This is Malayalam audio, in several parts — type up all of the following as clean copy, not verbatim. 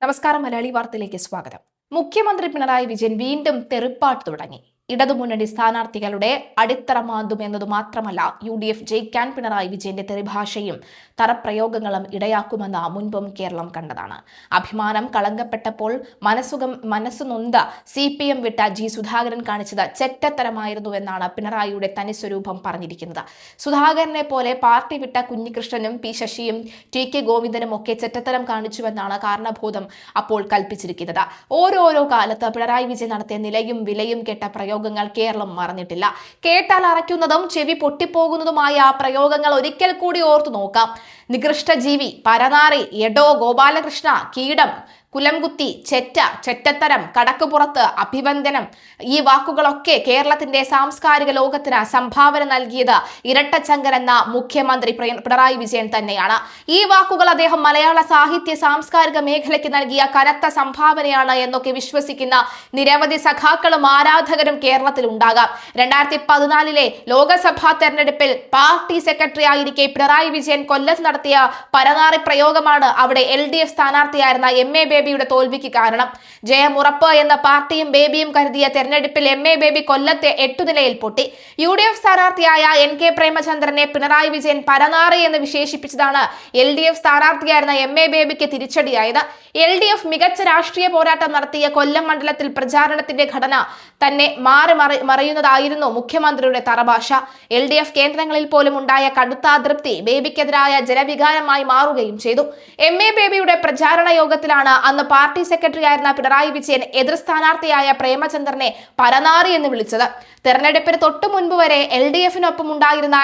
നമസ്കാരം. മലയാളി വാർത്തയിലേക്ക് സ്വാഗതം. മുഖ്യമന്ത്രി പിണറായി വിജയൻ വീണ്ടും തെറിപ്പാട്ട് തുടങ്ങി. ഇടതുമുന്നണി സ്ഥാനാർത്ഥികളുടെ അടിത്തറ മാന്തും എന്നതു മാത്രമല്ല, UDF ജയിക്കാൻ പിണറായി വിജയന്റെ തെറിഭാഷയും തറപ്രയോഗങ്ങളും ഇടയാക്കുമെന്ന് മുൻപും കേരളം കണ്ടതാണ്. അഭിമാനം കളങ്കപ്പെട്ടപ്പോൾ മനസ്സുനൊന്ത CPM വിട്ട G സുധാകരൻ കാണിച്ചത് ചെറ്റത്തരമായിരുന്നുവെന്നാണ് പിണറായിയുടെ തനിസ്വരൂപം പറഞ്ഞിരിക്കുന്നത്. സുധാകരനെ പോലെ പാർട്ടി വിട്ട കുഞ്ഞികൃഷ്ണനും P ശശിയും TK ഗോവിന്ദനും ഒക്കെ ചെറ്റത്തരം കാണിച്ചുവെന്നാണ് കാരണബോധം അപ്പോൾ കൽപ്പിച്ചിരിക്കുന്നത്. ഓരോരോ കാലത്ത് പിണറായി വിജയൻ നടത്തിയ നിലയും വിലയും കേട്ട പ്രയോഗങ്ങൾ കേരളം മറന്നിട്ടില്ല. കേട്ടാൽ അറയ്ക്കുന്നതും ചെവി പൊട്ടിപ്പോകുന്നതുമായ പ്രയോഗങ്ങൾ ഒരിക്കൽ കൂടി ഓർത്തു നോക്കാം. നികൃഷ്ട ജീവി, പരനാറി, എടോ, ഗോപാലകൃഷ്ണ, കീടം, കുലംകുത്തി, ചെറ്റത്തരം, കടക്കുപുറത്ത്, അഭിവന്ദനം, ഈ വാക്കുകളൊക്കെ കേരളത്തിന്റെ സാംസ്കാരിക ലോകത്തിന് സംഭാവന നൽകിയത് ഇരട്ടച്ചങ്കൻ എന്ന മുഖ്യമന്ത്രി പിണറായി വിജയൻ തന്നെയാണ്. ഈ വാക്കുകൾ അദ്ദേഹം മലയാള സാഹിത്യ സാംസ്കാരിക മേഖലയ്ക്ക് നൽകിയ കനത്ത സംഭാവനയാണ് എന്നൊക്കെ വിശ്വസിക്കുന്ന നിരവധി സഖാക്കളും ആരാധകരും കേരളത്തിൽ ഉണ്ടാകാം. 2014 ലോക്സഭാ തെരഞ്ഞെടുപ്പിൽ പാർട്ടി സെക്രട്ടറി ആയിരിക്കെ പിണറായി വിജയൻ കൊല്ലത്ത് നടത്തിയ പരനാറി പ്രയോഗമാണ് അവിടെ LDF സ്ഥാനാർത്ഥിയായിരുന്ന MA ബേബിയുടെ തോൽവിക്ക് കാരണം. ജയമുറപ്പ് എന്ന പാർട്ടിയും ബേബിയും കരുതിയ തെരഞ്ഞെടുപ്പിൽ MA ബേബി കൊല്ലത്തെ 8 നിലയിൽ പൊട്ടി. UDF സ്ഥാനാർത്ഥിയായ NK പ്രേമചന്ദ്രനെ പിണറായി വിജയൻ പരനാറി എന്ന് വിശേഷിപ്പിച്ചതാണ് LDF സ്ഥാനാർത്ഥിയായിരുന്ന MA ബേബിക്ക് തിരിച്ചടിയായത്. LDF മികച്ച രാഷ്ട്രീയ പോരാട്ടം നടത്തിയ കൊല്ലം മണ്ഡലത്തിൽ പ്രചാരണത്തിന്റെ ഘടന തന്നെ മറിയുന്നതായിരുന്നു മുഖ്യമന്ത്രിയുടെ തറഭാഷ. LDF കേന്ദ്രങ്ങളിൽ പോലും ഉണ്ടായ കടുത്ത അതൃപ്തി ബേബിക്കെതിരായ ജനവികാരമായി മാറുകയും ചെയ്തു. MA ബേബിയുടെ പ്രചാരണ യോഗത്തിലാണ് അന്ന് പാർട്ടി സെക്രട്ടറി ആയിരുന്ന പിണറായി വിജയൻ എതിർ സ്ഥാനാർത്ഥിയായ പ്രേമചന്ദ്രനെ പരനാറി എന്ന് വിളിച്ചത്. തെരഞ്ഞെടുപ്പിന് തൊട്ടു മുൻപ് വരെ LDF-നൊപ്പം ഉണ്ടായിരുന്ന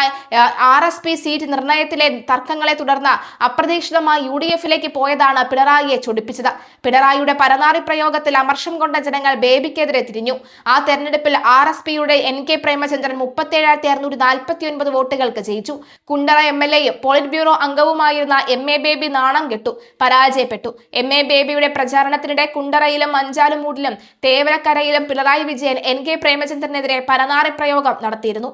RSP സീറ്റ് നിർണയത്തിലെ തർക്കങ്ങളെ തുടർന്ന് അപ്രതീക്ഷിതമായി UDF-ലേക്ക് പോയതാണ് പിണറായിയെ ചൊടിപ്പിച്ചത്. പിണറായിയുടെ പരനാറി പ്രയോഗത്തിൽ അമർഷം കൊണ്ട ജനങ്ങൾ ബേബിക്കെതിരെ തിരിഞ്ഞു. ആ തെരഞ്ഞെടുപ്പിൽ RSPയുടെ NK പ്രേമചന്ദ്രൻ 37,649 വോട്ടുകൾക്ക് ജയിച്ചു. കുണ്ടറ MLA-യും പോളിറ്റ് ബ്യൂറോ അംഗവുമായിരുന്ന MA ബേബി നാണം കെട്ടു, പരാജയപ്പെട്ടു. MA ബേബിയുടെ പ്രചാരണത്തിനിടെ കുണ്ടറയിലും അഞ്ചാലുമൂടിലും തേവലക്കരയിലും പിണറായി വിജയൻ NK പ്രേമചന്ദ്രനെതിരെ പരനാറി പ്രയോഗം നടത്തിയിരുന്നു.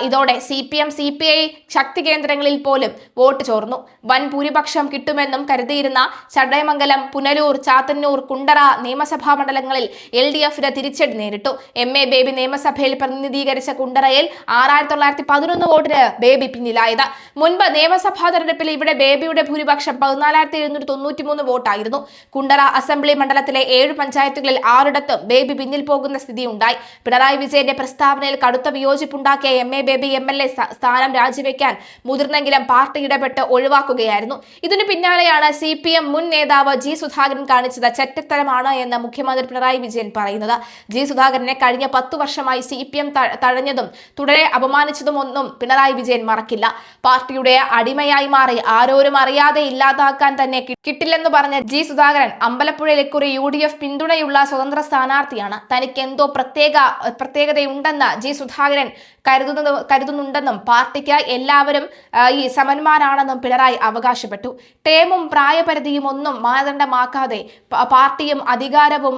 ഇതോടെ CPM CPI ശക്തി കേന്ദ്രങ്ങളിൽ പോലും വോട്ട് ചോർന്നു. വൻ ഭൂരിപക്ഷം കിട്ടുമെന്നും കരുതിയിരുന്ന ചടയമംഗലം, പുനലൂർ, ചാത്തന്നൂർ, കുണ്ടറ നിയമസഭാ മണ്ഡലങ്ങളിൽ LDF-ന് തിരിച്ചടി നേരിട്ടു. MA ബേബി നിയമസഭയിൽ പ്രതിനിധീകരിച്ച കുണ്ടറയിൽ 6,911 വോട്ടിന് ബേബി പിന്നിലായത്. മുൻപ് നിയമസഭാ തെരഞ്ഞെടുപ്പിൽ ഇവിടെ ബേബിയുടെ ഭൂരിപക്ഷം 14,793 വോട്ടായിരുന്നു. കുണ്ടറ അസംബ്ലി മണ്ഡലത്തിലെ 7 പഞ്ചായത്തുകളിൽ 6ഇടത്തും ബേബി പിന്നിൽ പോകുന്ന സ്ഥിതി ഉണ്ടായി. പിണറായി വിജയന്റെ പ്രസ്താവനയിൽ കടുത്ത വിയോജിപ്പുണ്ടാക്കിയ MA ബേബി MLA സ്ഥാനം രാജിവെക്കാൻ മുതിർന്നെങ്കിലും പാർട്ടി ഇടപെട്ട് ഒഴിവാക്കുകയായിരുന്നു. ഇതിനു പിന്നാലെയാണ് CPM മുൻ നേതാവ് G സുധാകരൻ കാണിച്ചത് ചെറ്റത്തരമാണ് എന്ന് മുഖ്യമന്ത്രി പിണറായി വിജയൻ പറയുന്നത്. G സുധാകരനെ കഴിഞ്ഞ 10 വർഷമായി CPM തഴഞ്ഞതും തുടരെ അപമാനിച്ചതും ഒന്നും പിണറായി വിജയൻ മറക്കില്ല. പാർട്ടിയുടെ അടിമയായി മാറി ആരോരും അറിയാതെ ഇല്ലാതാക്കാൻ തന്നെ കിട്ടില്ലെന്ന് പറഞ്ഞ G സുധാകരൻ അമ്പലപ്പുഴയിൽ ഇക്കുറി UDF പിന്തുണയുള്ള സ്വതന്ത്ര സ്ഥാനാർത്ഥിയാണ്. തനിക്ക് എന്തോ പ്രത്യേകതയുണ്ടെന്ന് G സുധാകരൻ കരുതുന്നുണ്ടെന്നും പാർട്ടിക്ക് എല്ലാവരും ഈ സമന്മാരാണെന്നും പിണറായി അവകാശപ്പെട്ടു. ടേമും പ്രായപരിധിയും ഒന്നും മാനദണ്ഡമാക്കാതെ പാർട്ടിയും അധികാരവും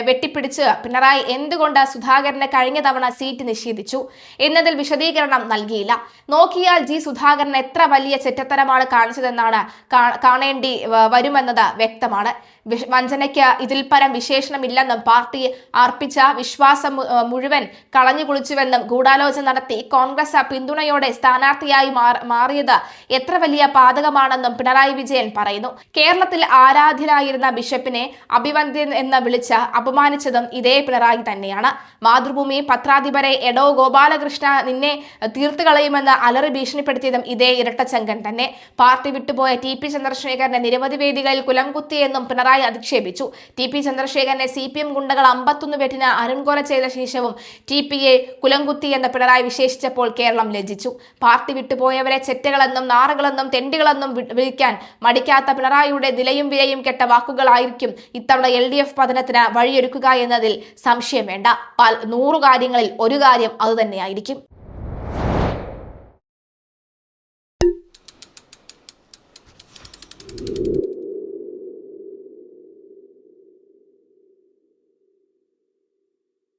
വെട്ടിപ്പിടിച്ച് പിണറായി എന്തുകൊണ്ട് സുധാകരന് കഴിഞ്ഞ തവണ സീറ്റ് നിഷേധിച്ചു എന്നതിൽ വിശദീകരണം നൽകിയില്ല. നോക്കിയാൽ G സുധാകരൻ എത്ര വലിയ ചെറ്റത്തരമാണ് കാണിച്ചതെന്നാണ് കാണേണ്ടി വരുമെന്നത് വ്യക്തമാണ്. വഞ്ചനയ്ക്ക് ഇതിൽ പരം വിശേഷണമില്ലെന്നും പാർട്ടി അർപ്പിച്ച വിശ്വാസം മുഴുവൻ കളഞ്ഞു കുളിച്ചുവെന്നും ഗൂഢാലോചന നടത്തി കോൺഗ്രസ് പിന്തുണയോടെ സ്ഥാനാർത്ഥിയായി മാറിയത് എത്ര വലിയ പാതകമാണെന്നും പിണറായി വിജയൻ പറയുന്നു. കേരളത്തിൽ ആരാധ്യനായിരുന്ന ബിഷപ്പിനെ അഭിവന്ദ്യൻ എന്ന് വിളിച്ച് അപമാനിച്ചതും ഇതേ പിണറായി തന്നെയാണ്. മാതൃഭൂമി പത്രാധിപരെ എടോ ഗോപാലകൃഷ്ണ, നിന്നെ തീർത്തു കളയുമെന്ന് അലറി ഭീഷണിപ്പെടുത്തിയതും ഇതേ ഇരട്ടച്ചങ്കൻ തന്നെ. പാർട്ടി വിട്ടുപോയ TP ചന്ദ്രശേഖരനെ നിരവധി വേദികളിൽ കുലംകുത്തിയെന്നും പിണറായി അധിക്ഷേപിച്ചു. TP ചന്ദ്രശേഖരനെ CPM ഗുണ്ടകൾ 51 വെട്ടിന് അരുൺകൊല ചെയ്ത ശേഷവും TPയെ കുലംകുത്തി എന്ന് പിണറായി വിശേഷിച്ചപ്പോൾ കേരളം ലജ്ജിച്ചു. പാർട്ടി വിട്ടുപോയവരെ ചെറ്റകളെന്നും നാറുകളെന്നും തെണ്ടികളെന്നും വിളിക്കാൻ മടിക്കാത്ത പിണറായിയുടെ നിലയും വിലയും കെട്ട വാക്കുകളായിരിക്കും ഇത്തവണ LDF പതനത്തിന് വഴിയൊരുക്കുക എന്നതിൽ സംശയം വേണ്ട. 100 കാര്യങ്ങളിൽ ഒരു കാര്യം അതുതന്നെയായിരിക്കും.